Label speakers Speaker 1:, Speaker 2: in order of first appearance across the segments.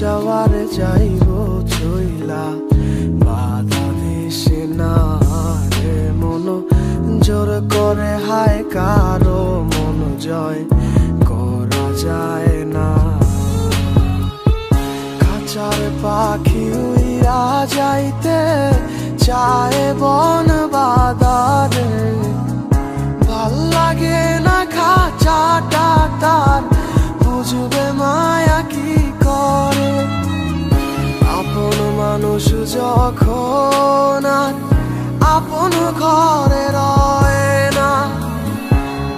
Speaker 1: যাওয়ারে যাইব চইলা বাধা দিছে না রে মন জোর করে হায় কারো মন জয় করা যায় না। খাঁচার পাখি উইরা যাইতে চায় বন বাদারে, ভাল লাগে না খাঁচাটা তার, বুঝবে মায়া কি করে। আপন মানুষ যখন আপন ঘরে রয় না,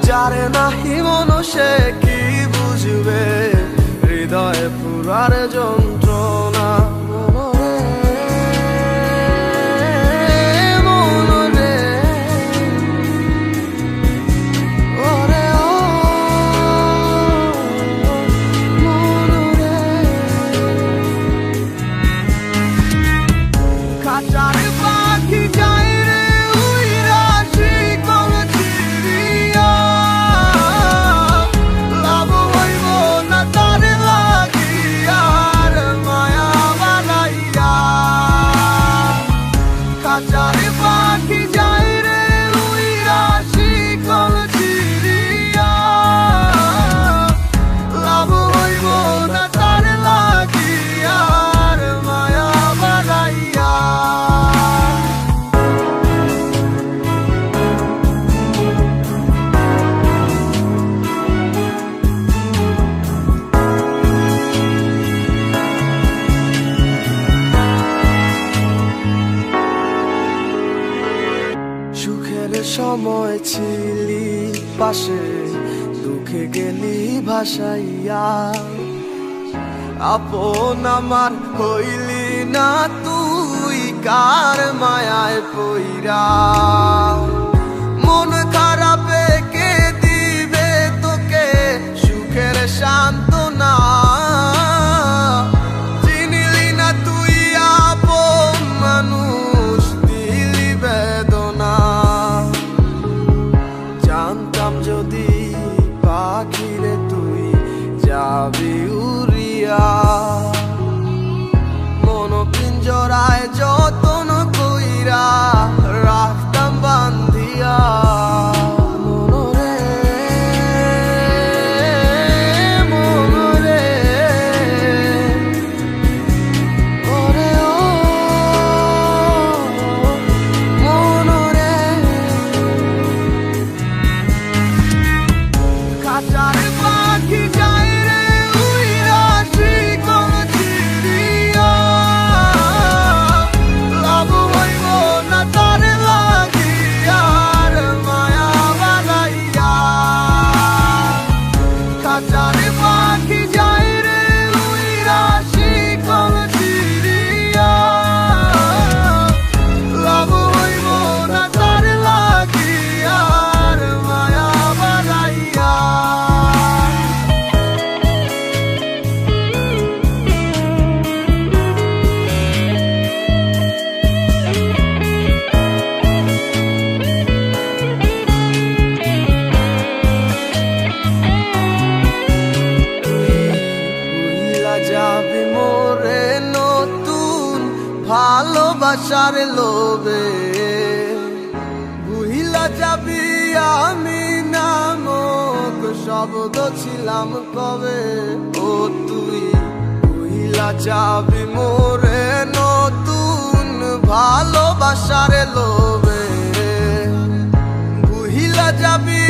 Speaker 1: যারে নাহি মন সে কি বুঝবে হৃদয়ে পুরার যন্ত্রণা। সময় ছিলি পাশে, দুঃখে গেলি ভাসাইয়া, আপন আমার হইলি না তুই কার মায়ায় পইরা। মন খারাপে কে দিবে তোকে সুখের সান্ত্বনা, চিনিলি না তুই আপন মানুষ দিলি বেদনা। জানতাম যদি পাখিরে তুই যাবি উড়িয়া, মন পিঞ্জরায় যতন কইরা রাখতাম বান্ধিয়া। যাবি মোরে নতুন ভালোবাসার লোভে, ভুইলা যাবি আমি নামক শব্দ ছিলাম কবে। ও তুই ভুইলা যাবি মোরে নতুন ভালোবাসার লোভে, ভুইলা যাবি